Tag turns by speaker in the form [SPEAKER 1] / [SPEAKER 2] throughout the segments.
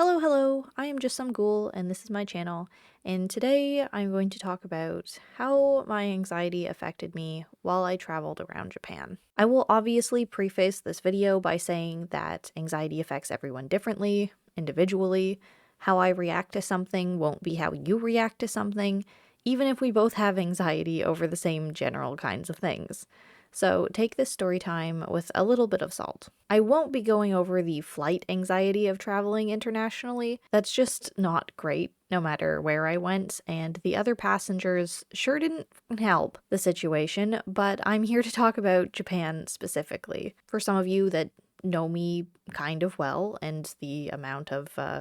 [SPEAKER 1] Hello, I am just some ghoul, and this is my channel, and today I'm going to talk about how my anxiety affected me while I traveled around Japan. I will obviously preface this video by saying that anxiety affects everyone differently, individually. How I react to something won't be how you react to something, even if we both have anxiety over the same general kinds of things. So take this story time with a little bit of salt. I won't be going over the flight anxiety of traveling internationally. That's just not great, no matter where I went, and the other passengers sure didn't help the situation, but I'm here to talk about Japan specifically. For some of you that know me kind of well, and the amount of uh,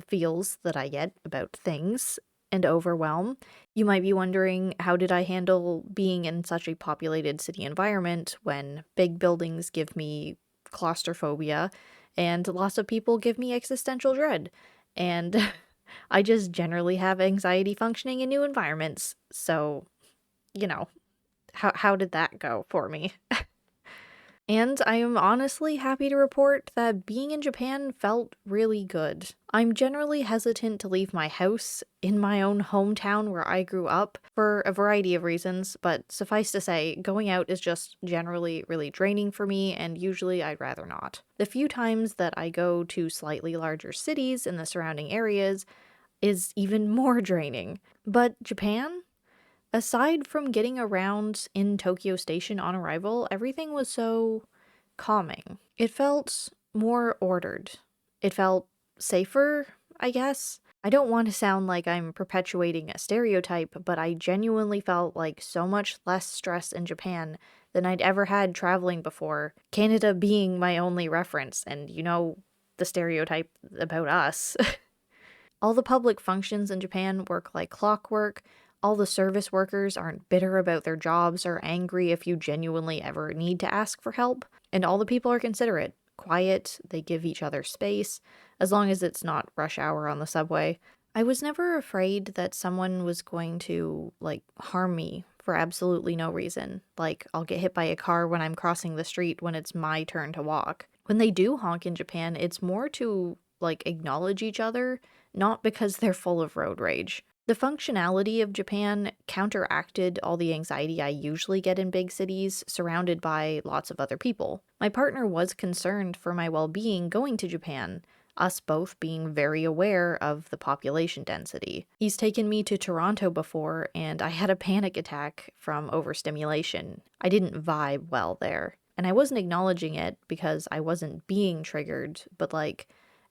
[SPEAKER 1] feels that I get about things and overwhelm. You might be wondering, how did I handle being in such a populated city environment when big buildings give me claustrophobia and lots of people give me existential dread? And I just generally have anxiety functioning in new environments. So, you know, how did that go for me? And I am honestly happy to report that being in Japan felt really good. I'm generally hesitant to leave my house in my own hometown where I grew up for a variety of reasons, but suffice to say, going out is just generally really draining for me, and usually I'd rather not. The few times that I go to slightly larger cities in the surrounding areas is even more draining. But Japan? Aside from getting around in Tokyo Station on arrival, everything was so calming. It felt more ordered. It felt safer, I guess. I don't want to sound like I'm perpetuating a stereotype, but I genuinely felt like so much less stress in Japan than I'd ever had traveling before, Canada being my only reference, and you know the stereotype about us. All the public functions in Japan work like clockwork. All the service workers aren't bitter about their jobs or angry if you genuinely ever need to ask for help. And all the people are considerate, quiet, they give each other space, as long as it's not rush hour on the subway. I was never afraid that someone was going to, harm me for absolutely no reason. Like, I'll get hit by a car when I'm crossing the street when it's my turn to walk. When they do honk in Japan, it's more to, acknowledge each other, not because they're full of road rage. The functionality of Japan counteracted all the anxiety I usually get in big cities, surrounded by lots of other people. My partner was concerned for my well-being going to Japan, us both being very aware of the population density. He's taken me to Toronto before, and I had a panic attack from overstimulation. I didn't vibe well there. And I wasn't acknowledging it because I wasn't being triggered, but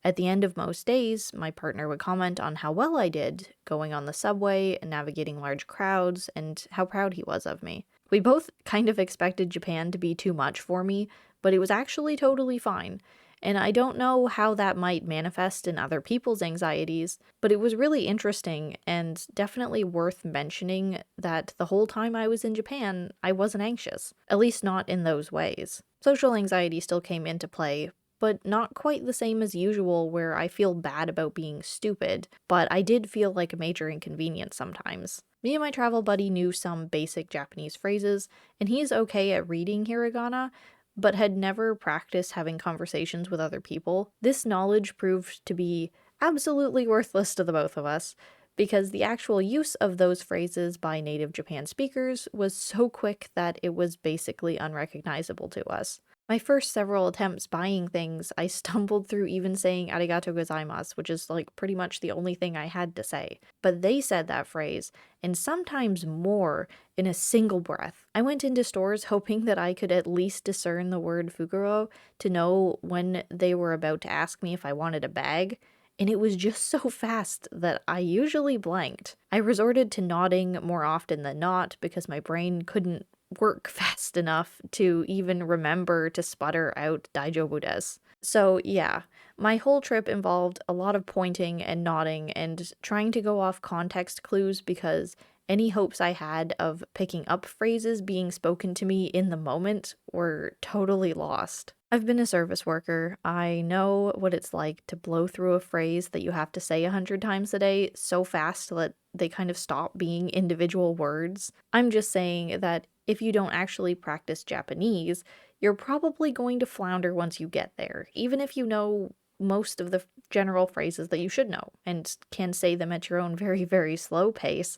[SPEAKER 1] at the end of most days, my partner would comment on how well I did going on the subway and navigating large crowds and how proud he was of me. We both kind of expected Japan to be too much for me, but it was actually totally fine. And I don't know how that might manifest in other people's anxieties, but it was really interesting and definitely worth mentioning that the whole time I was in Japan, I wasn't anxious, at least not in those ways. Social anxiety still came into play, but not quite the same as usual where I feel bad about being stupid, but I did feel like a major inconvenience sometimes. Me and my travel buddy knew some basic Japanese phrases, and he's okay at reading hiragana, but had never practiced having conversations with other people. This knowledge proved to be absolutely worthless to the both of us, because the actual use of those phrases by native Japan speakers was so quick that it was basically unrecognizable to us. My first several attempts buying things, I stumbled through even saying arigato gozaimasu, which is pretty much the only thing I had to say. But they said that phrase, and sometimes more, in a single breath. I went into stores hoping that I could at least discern the word fuguro to know when they were about to ask me if I wanted a bag, and it was just so fast that I usually blanked. I resorted to nodding more often than not because my brain couldn't work fast enough to even remember to sputter out "Daijobu desu." So yeah, my whole trip involved a lot of pointing and nodding and trying to go off context clues because any hopes I had of picking up phrases being spoken to me in the moment were totally lost. I've been a service worker. I know what it's like to blow through a phrase that you have to say 100 times a day so fast that they kind of stop being individual words. I'm just saying that if you don't actually practice Japanese, you're probably going to flounder once you get there, even if you know most of the general phrases that you should know and can say them at your own very, very slow pace,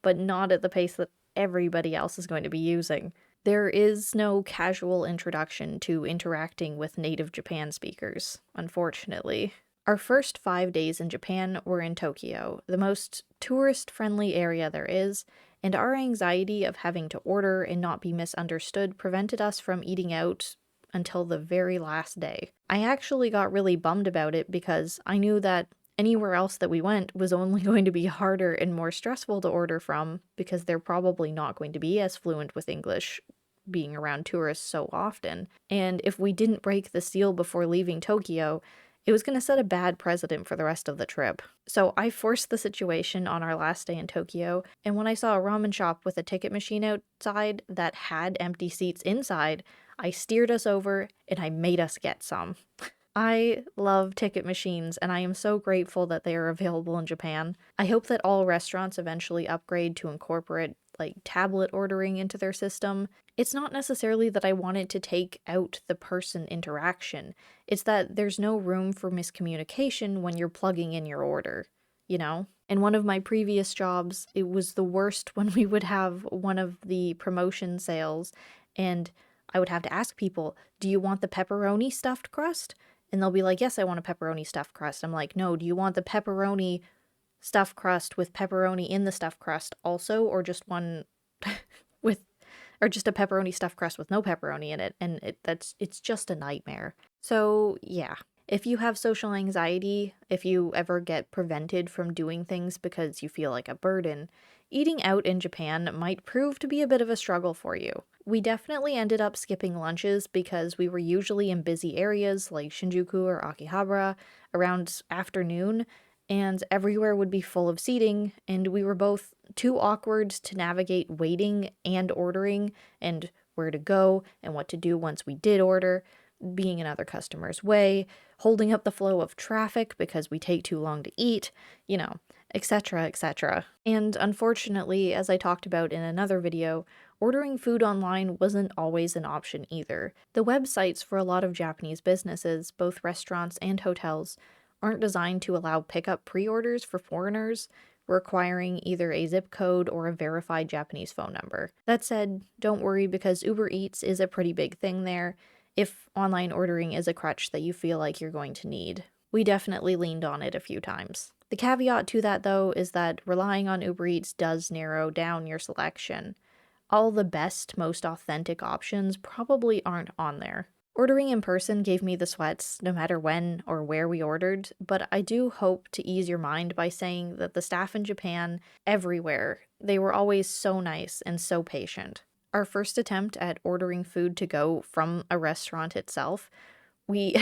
[SPEAKER 1] but not at the pace that everybody else is going to be using. There is no casual introduction to interacting with native Japan speakers, unfortunately. Our first 5 days in Japan were in Tokyo, the most tourist-friendly area there is, and our anxiety of having to order and not be misunderstood prevented us from eating out until the very last day. I actually got really bummed about it because I knew that anywhere else that we went was only going to be harder and more stressful to order from because they're probably not going to be as fluent with English being around tourists so often. And if we didn't break the seal before leaving Tokyo, it was going to set a bad precedent for the rest of the trip. So I forced the situation on our last day in Tokyo, and when I saw a ramen shop with a ticket machine outside that had empty seats inside, I steered us over and I made us get some. I love ticket machines, and I am so grateful that they are available in Japan. I hope that all restaurants eventually upgrade to incorporate like tablet ordering into their system. It's not necessarily that I wanted to take out the person interaction. It's that there's no room for miscommunication when you're plugging in your order, you know? In one of my previous jobs, it was the worst when we would have one of the promotion sales and I would have to ask people, do you want the pepperoni stuffed crust? And they'll be like, yes, I want a pepperoni stuffed crust. I'm like, no, do you want the pepperoni stuffed crust with pepperoni in the stuffed crust also, or just one with, or just a pepperoni stuffed crust with no pepperoni in it? And it's just a nightmare. So yeah, if you have social anxiety, if you ever get prevented from doing things because you feel like a burden, eating out in Japan might prove to be a bit of a struggle for you. We definitely ended up skipping lunches because we were usually in busy areas like Shinjuku or Akihabara around afternoon, and everywhere would be full of seating, and we were both too awkward to navigate waiting and ordering, and where to go and what to do once we did order, being in other customers' way, holding up the flow of traffic because we take too long to eat, you know, etc., etc. And unfortunately, as I talked about in another video, ordering food online wasn't always an option either. The websites for a lot of Japanese businesses, both restaurants and hotels, aren't designed to allow pickup pre-orders for foreigners, requiring either a zip code or a verified Japanese phone number. That said, don't worry because Uber Eats is a pretty big thing there, if online ordering is a crutch that you feel like you're going to need. We definitely leaned on it a few times. The caveat to that, though, is that relying on Uber Eats does narrow down your selection. All the best, most authentic options probably aren't on there. Ordering in person gave me the sweats no matter when or where we ordered, but I do hope to ease your mind by saying that the staff in Japan, everywhere, they were always so nice and so patient. Our first attempt at ordering food to go from a restaurant itself, we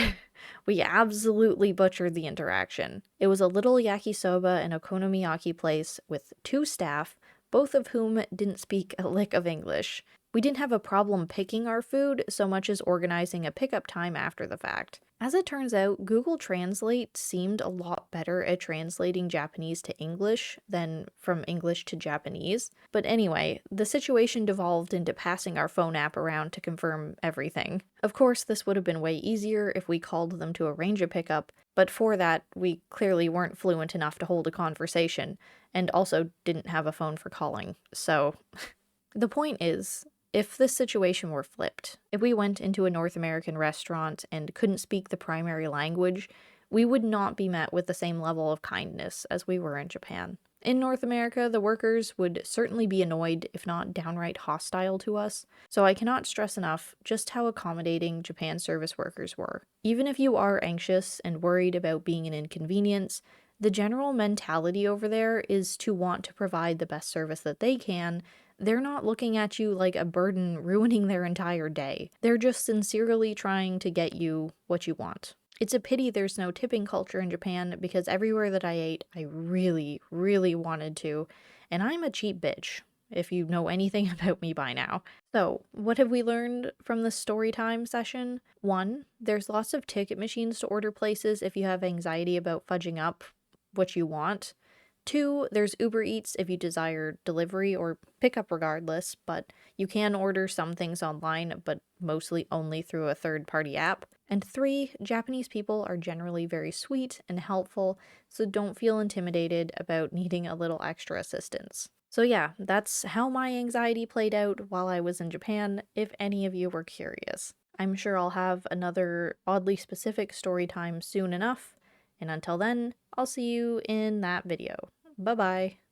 [SPEAKER 1] we absolutely butchered the interaction. It was a little yakisoba and okonomiyaki place with two staff, both of whom didn't speak a lick of English. We didn't have a problem picking our food so much as organizing a pickup time after the fact. As it turns out, Google Translate seemed a lot better at translating Japanese to English than from English to Japanese. But anyway, the situation devolved into passing our phone app around to confirm everything. Of course, this would have been way easier if we called them to arrange a pickup, but for that, we clearly weren't fluent enough to hold a conversation, and also didn't have a phone for calling, so the point is, if this situation were flipped, if we went into a North American restaurant and couldn't speak the primary language, we would not be met with the same level of kindness as we were in Japan. In North America, the workers would certainly be annoyed, if not downright hostile to us, so I cannot stress enough just how accommodating Japan service workers were. Even if you are anxious and worried about being an inconvenience, the general mentality over there is to want to provide the best service that they can. They're not looking at you like a burden ruining their entire day. They're just sincerely trying to get you what you want. It's a pity there's no tipping culture in Japan because everywhere that I ate, I really, really wanted to. And I'm a cheap bitch, if you know anything about me by now. So, what have we learned from this story time session? 1, there's lots of ticket machines to order places if you have anxiety about fudging up what you want. 2, there's Uber Eats if you desire delivery or pickup regardless, but you can order some things online, but mostly only through a third-party app. And 3, Japanese people are generally very sweet and helpful, so don't feel intimidated about needing a little extra assistance. So yeah, that's how my anxiety played out while I was in Japan, if any of you were curious. I'm sure I'll have another oddly specific story time soon enough, and until then, I'll see you in that video. Bye bye.